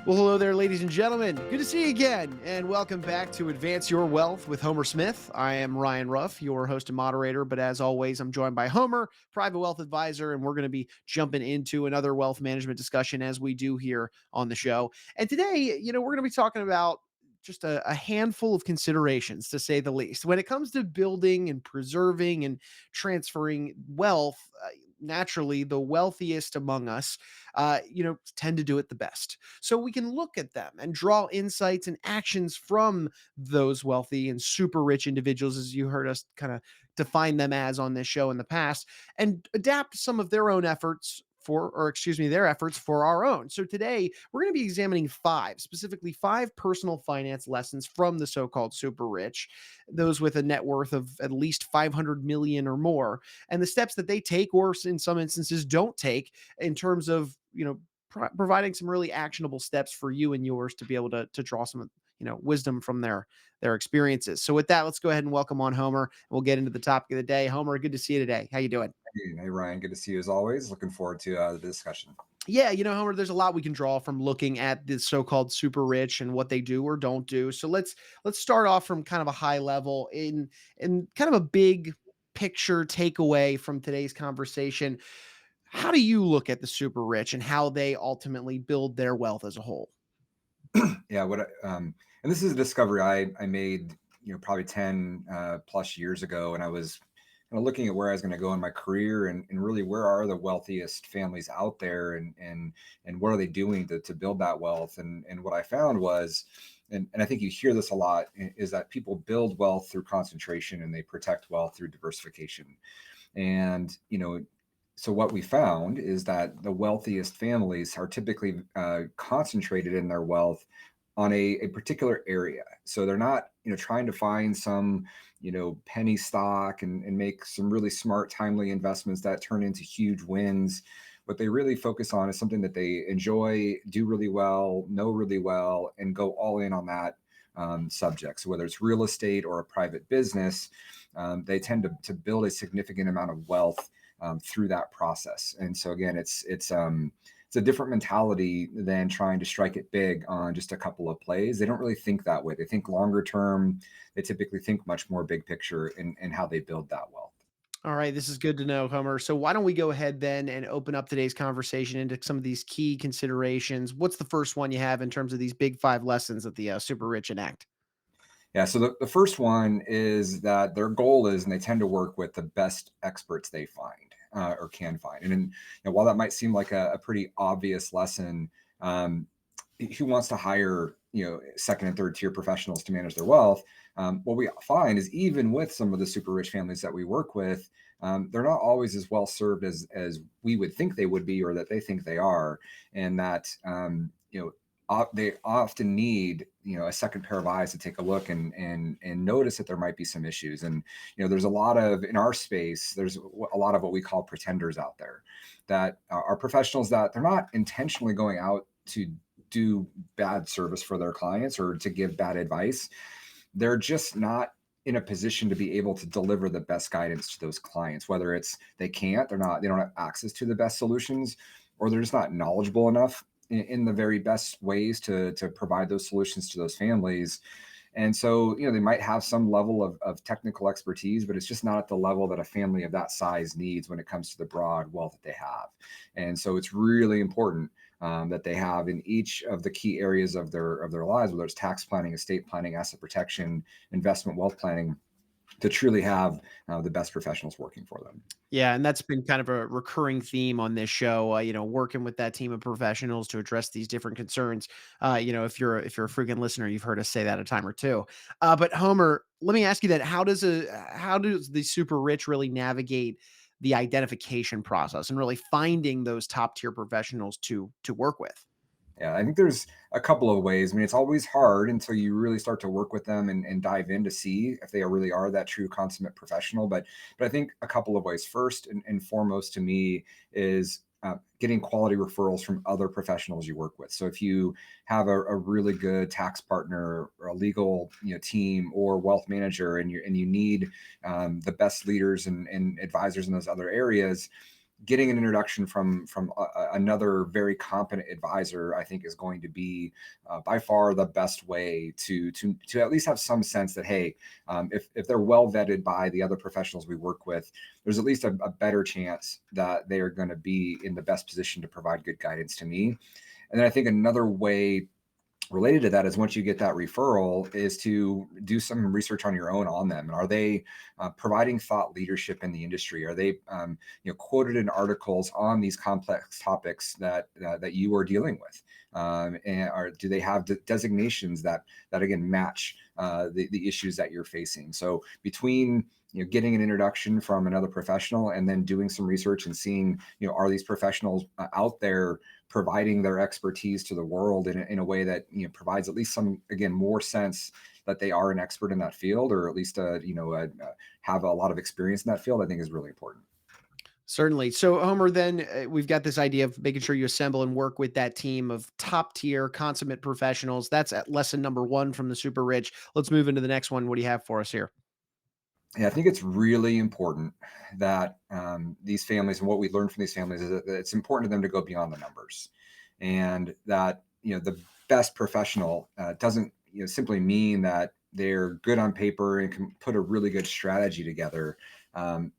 Well, hello there, ladies and gentlemen. Good to see you again, and welcome back to Advance Your Wealth with Homer Smith. I am Ryan Ruff, your host and moderator, but as always, I'm joined by Homer, private wealth advisor, and we're going to be jumping into another wealth management discussion as we do here on the show. And today, we're going to be talking about just a handful of considerations, to say the least, when it comes to building and preserving and transferring wealth. Naturally, the wealthiest among us, tend to do it the best. So we can look at them and draw insights and actions from those wealthy and super rich individuals, as you heard us kind of define them as on this show in the past, and adapt some of their own efforts their efforts for our own. So today we're going to be examining specifically five personal finance lessons from the so-called super rich, those with a net worth of at least 500 million or more, and the steps that they take, or in some instances don't take, in terms of, providing some really actionable steps for you and yours to be able to draw some wisdom from their experiences. So with that, let's go ahead and welcome on Homer, and we'll get into the topic of the day. Homer, good to see you today. How you doing? Hey, Ryan, good to see you as always. Looking forward to the discussion. Yeah, Homer, there's a lot we can draw from looking at the so-called super rich and what they do or don't do. So let's start off from kind of a high level in kind of a big picture takeaway from today's conversation. How do you look at the super rich and how they ultimately build their wealth as a whole? Yeah, and this is a discovery I made, probably 10 plus years ago, and I was looking at where I was going to go in my career, and really where are the wealthiest families out there, and what are they doing to build that wealth. And what I found was, and I think you hear this a lot, is that people build wealth through concentration and they protect wealth through diversification. And so what we found is that the wealthiest families are typically concentrated in their wealth on a particular area. So they're not, trying to find some, penny stock and make some really smart, timely investments that turn into huge wins. What they really focus on is something that they enjoy, do really well, know really well, and go all in on that subject. So whether it's real estate or a private business, they tend to build a significant amount of wealth through that process. And so again, it's a different mentality than trying to strike it big on just a couple of plays. They don't really think that way. They think longer term. They typically think much more big picture in how they build that wealth. All right, this is good to know, Homer. So why don't we go ahead then and open up today's conversation into some of these key considerations? What's the first one you have in terms of these big five lessons that the super rich enact? Yeah, so the first one is that their goal is, and they tend to work with the best experts they find or can find. And then, while that might seem like a pretty obvious lesson, who wants to hire, second and third tier professionals to manage their wealth? What we find is, even with some of the super rich families that we work with, they're not always as well served as we would think they would be, or that they think they are, and that they often need a second pair of eyes to take a look and notice that there might be some issues. And there's a lot of, in our space, there's a lot of what we call pretenders out there that are professionals that they're not intentionally going out to do bad service for their clients or to give bad advice. They're just not in a position to be able to deliver the best guidance to those clients, whether it's they don't have access to the best solutions, or they're just not knowledgeable enough in the very best ways to provide those solutions to those families. And so, they might have some level of technical expertise, but it's just not at the level that a family of that size needs when it comes to the broad wealth that they have. And so it's really important that they have in each of the key areas of their lives, whether it's tax planning, estate planning, asset protection, investment, wealth planning, to truly have the best professionals working for them. Yeah, and that's been kind of a recurring theme on this show, working with that team of professionals to address these different concerns. If you're a frequent listener, you've heard us say that a time or two. But Homer, let me ask you that: how does the super rich really navigate the identification process and really finding those top tier professionals to work with? Yeah, I think there's a couple of ways. I mean, it's always hard until you really start to work with them and dive in to see if they really are that true consummate professional. But I think a couple of ways. First and foremost to me is getting quality referrals from other professionals you work with. So if you have a really good tax partner or a legal team or wealth manager, and you need the best leaders and advisors in those other areas, getting an introduction from another very competent advisor, I think, is going to be by far the best way to at least have some sense that, hey, if they're well vetted by the other professionals we work with, there's at least a better chance that they are going to be in the best position to provide good guidance to me. And then I think another way related to that is, once you get that referral, is to do some research on your own on them. And are they providing thought leadership in the industry? Are they quoted in articles on these complex topics that you are dealing with? Do they have designations that again match the issues that you're facing? So between getting an introduction from another professional and then doing some research and seeing, are these professionals out there providing their expertise to the world in a way that provides at least some, again, more sense that they are an expert in that field, or at least have a lot of experience in that field, I think is really important. Certainly. So, Homer, then we've got this idea of making sure you assemble and work with that team of top tier consummate professionals. That's at lesson number one from the super rich. Let's move into the next one. What do you have for us here? Yeah, I think it's really important that these families, and what we learn from these families, is that it's important to them to go beyond the numbers, and that the best professional doesn't simply mean that they're good on paper and can put a really good strategy together.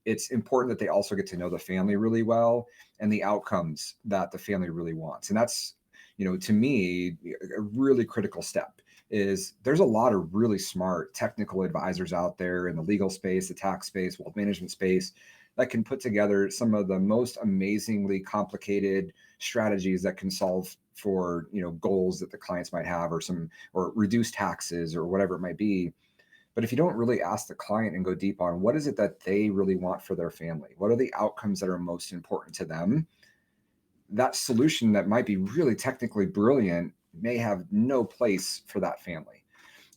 It's important that they also get to know the family really well and the outcomes that the family really wants, and that's to me a really critical step. Is there's a lot of really smart technical advisors out there in the legal space, the tax space, wealth management space, that can put together some of the most amazingly complicated strategies that can solve for goals that the clients might have, or reduce taxes or whatever it might be. But if you don't really ask the client and go deep on what is it that they really want for their family, what are the outcomes that are most important to them, that solution that might be really technically brilliant may have no place for that family.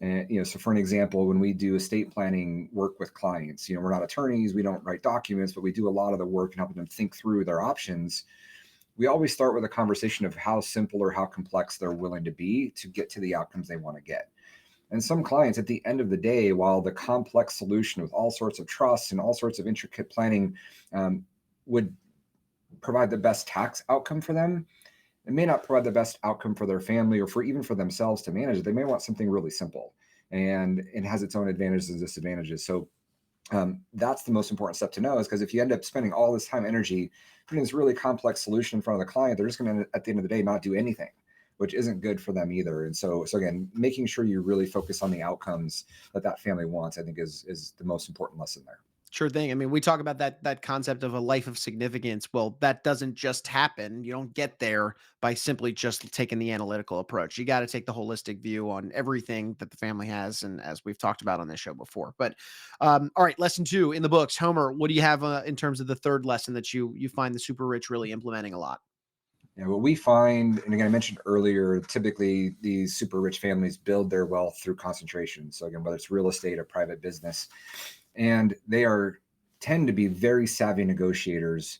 And so for an example, when we do estate planning work with clients, we're not attorneys, we don't write documents, but we do a lot of the work in helping them think through their options. We always start with a conversation of how simple or how complex they're willing to be to get to the outcomes they want to get. And some clients, at the end of the day, while the complex solution with all sorts of trusts and all sorts of intricate planning would provide the best tax outcome for them, it may not provide the best outcome for their family, or for even for themselves to manage. They may want something really simple, and it has its own advantages and disadvantages. So that's the most important step to know, is because if you end up spending all this time, energy putting this really complex solution in front of the client, they're just going to, at the end of the day, not do anything, which isn't good for them either. And so again, making sure you really focus on the outcomes that family wants, I think is the most important lesson there. Sure thing. I mean, we talk about that concept of a life of significance. Well, that doesn't just happen. You don't get there by simply just taking the analytical approach. You got to take the holistic view on everything that the family has, and as we've talked about on this show before. But all right, lesson two in the books. Homer, what do you have in terms of the third lesson that you find the super rich really implementing a lot? Yeah, what we find, and again, I mentioned earlier, typically these super rich families build their wealth through concentration. So again, whether it's real estate or private business, and they tend to be very savvy negotiators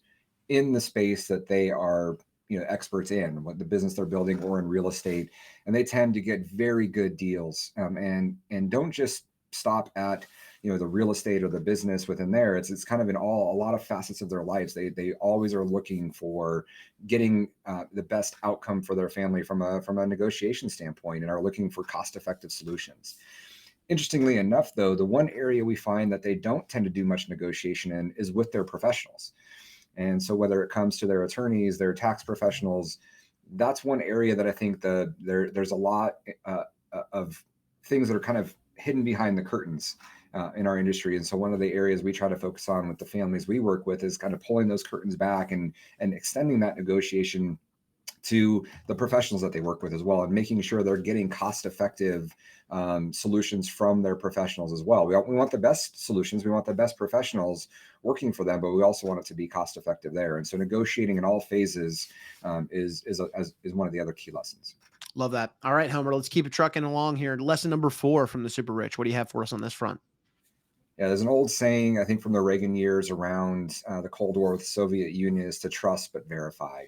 in the space that they are experts in, what the business they're building, or in real estate, and they tend to get very good deals, and don't just stop at the real estate or the business within there. It's kind of in a lot of facets of their lives. They always are looking for getting the best outcome for their family from a negotiation standpoint, and are looking for cost effective solutions. Interestingly enough, though, the one area we find that they don't tend to do much negotiation in is with their professionals. And so whether it comes to their attorneys, their tax professionals, that's one area that I think there's a lot of things that are kind of hidden behind the curtains in our industry. And so one of the areas we try to focus on with the families we work with is kind of pulling those curtains back and extending that negotiation to the professionals that they work with as well, and making sure they're getting cost-effective solutions from their professionals as well. We want the best solutions, we want the best professionals working for them, but we also want it to be cost-effective there. And so negotiating in all phases is one of the other key lessons. Love that. All right, Homer, let's keep it trucking along here. Lesson number four from the super rich. What do you have for us on this front? Yeah, there's an old saying, I think from the Reagan years around the Cold War with the Soviet Union, is to trust but verify.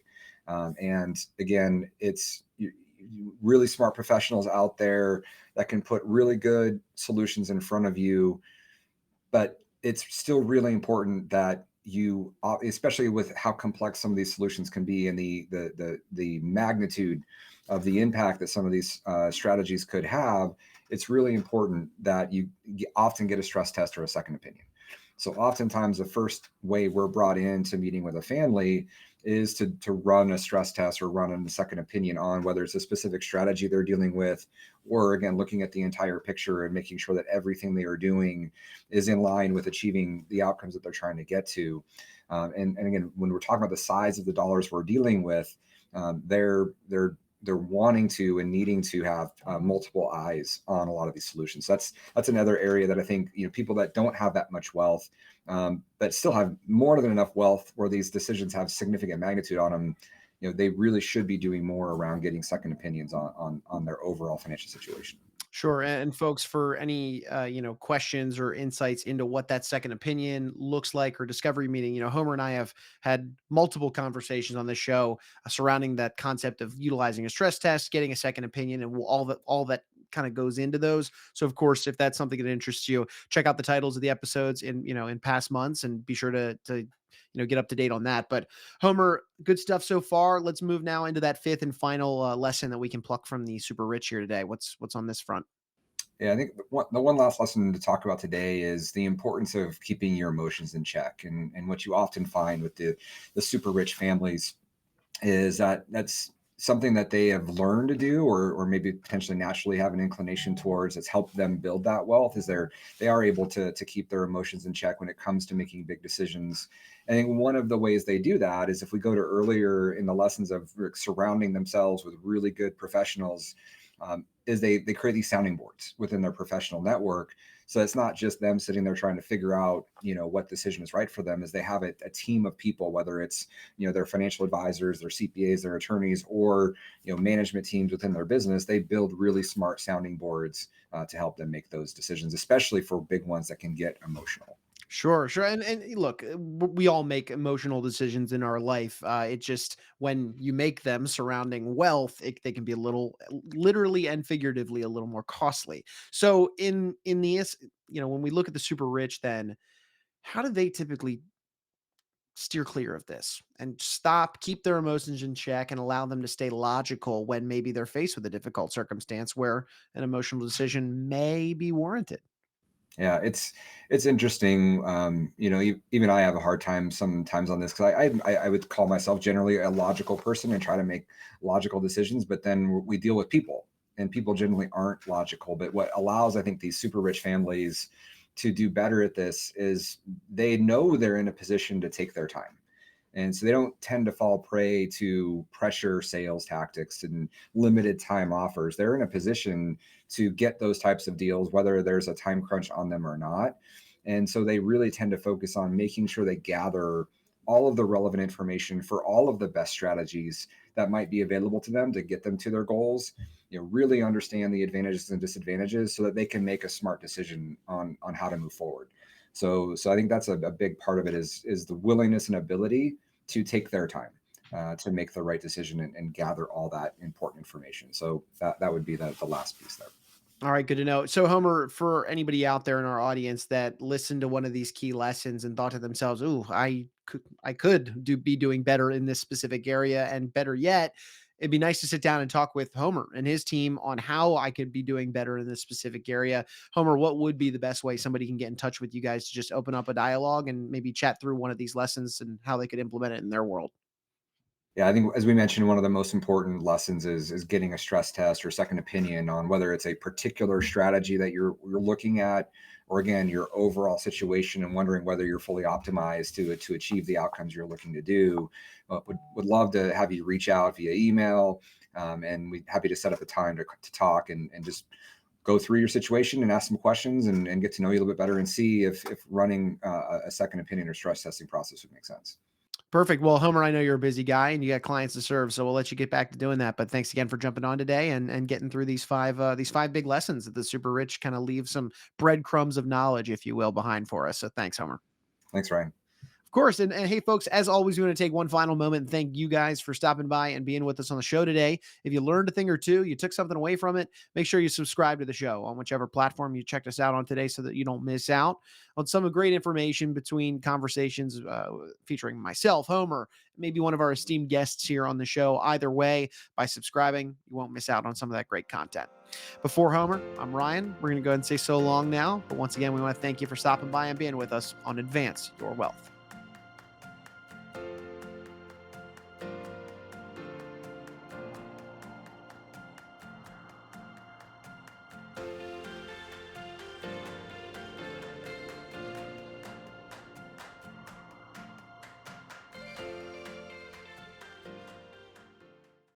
And again, it's really smart professionals out there that can put really good solutions in front of you, but it's still really important that you, especially with how complex some of these solutions can be and the magnitude of the impact that some of these strategies could have. It's really important that you often get a stress test or a second opinion. So oftentimes the first way we're brought into meeting with a family is to run a stress test or run a second opinion on whether it's a specific strategy they're dealing with, or again looking at the entire picture and making sure that everything they are doing is in line with achieving the outcomes that they're trying to get to. And again, when we're talking about the size of the dollars we're dealing with, they're wanting to and needing to have multiple eyes on a lot of these solutions. That's another area that I think, people that don't have that much wealth, but still have more than enough wealth where these decisions have significant magnitude on them, they really should be doing more around getting second opinions on their overall financial situation. Sure. And folks, for any questions or insights into what that second opinion looks like or discovery meeting, Homer and I have had multiple conversations on this show surrounding that concept of utilizing a stress test, getting a second opinion, and all that kind of goes into those. So, of course, if that's something that interests you, check out the titles of the episodes in past months, and be sure to get up to date on that. But Homer, good stuff so far. Let's move now into that fifth and final lesson that we can pluck from the super rich here today. What's on this front? Yeah, I think the one last lesson to talk about today is the importance of keeping your emotions in check. And what you often find with the super rich families is that that's something that they have learned to do, or maybe potentially naturally have an inclination towards. It's helped them build that wealth. Is they are able to keep their emotions in check when it comes to making big decisions. I think one of the ways they do that is if we go to earlier in the lessons of surrounding themselves with really good professionals, is they create these sounding boards within their professional network. So it's not just them sitting there trying to figure out, what decision is right for them. Is they have a team of people, whether it's, their financial advisors, their CPAs, their attorneys, or, management teams within their business. They build really smart sounding boards to help them make those decisions, especially for big ones that can get emotional. Sure, sure. And look, we all make emotional decisions in our life. It just when you make them surrounding wealth, they can be a little, literally and figuratively, a little more costly. So in the when we look at the super rich, then how do they typically steer clear of this and keep their emotions in check, and allow them to stay logical when maybe they're faced with a difficult circumstance where an emotional decision may be warranted? Yeah, it's interesting. Even I have a hard time sometimes on this because I would call myself generally a logical person and try to make logical decisions, but then we deal with people, and people generally aren't logical. But what allows, I think, these super rich families to do better at this is they know they're in a position to take their time. And so they don't tend to fall prey to pressure sales tactics and limited time offers. They're in a position to get those types of deals, whether there's a time crunch on them or not. And so they really tend to focus on making sure they gather all of the relevant information for all of the best strategies that might be available to them to get them to their goals. Really understand the advantages and disadvantages so that they can make a smart decision on how to move forward. So I think that's a big part of it is the willingness and ability to take their time to make the right decision and gather all that important information. So that would be the last piece there. All right, good to know. So, Homer, for anybody out there in our audience that listened to one of these key lessons and thought to themselves, "Ooh, I could be doing better in this specific area, and better yet, it'd be nice to sit down and talk with Homer and his team on how I could be doing better in this specific area." Homer, what would be the best way somebody can get in touch with you guys to just open up a dialogue and maybe chat through one of these lessons and how they could implement it in their world? Yeah, I think as we mentioned, one of the most important lessons is getting a stress test or second opinion on whether it's a particular strategy that you're looking at, or again your overall situation and wondering whether you're fully optimized to achieve the outcomes you're looking to do. Would love to have you reach out via email, and we'd happy to set up a time to talk and just go through your situation and ask some questions and get to know you a little bit better and see if running a second opinion or stress testing process would make sense. Perfect. Well, Homer, I know you're a busy guy and you got clients to serve, so we'll let you get back to doing that. But thanks again for jumping on today and getting through these five big lessons that the super rich kind of leave some breadcrumbs of knowledge, if you will, behind for us. So thanks, Homer. Thanks, Ryan. Of course. And hey, folks, as always, we want to take one final moment and thank you guys for stopping by and being with us on the show today. If you learned a thing or two, you took something away from it, make sure you subscribe to the show on whichever platform you checked us out on today so that you don't miss out on some great information between conversations featuring myself, Homer, maybe one of our esteemed guests here on the show. Either way, by subscribing, you won't miss out on some of that great content. Before Homer, I'm Ryan. We're going to go ahead and say so long now. But once again, we want to thank you for stopping by and being with us on Advance Your Wealth.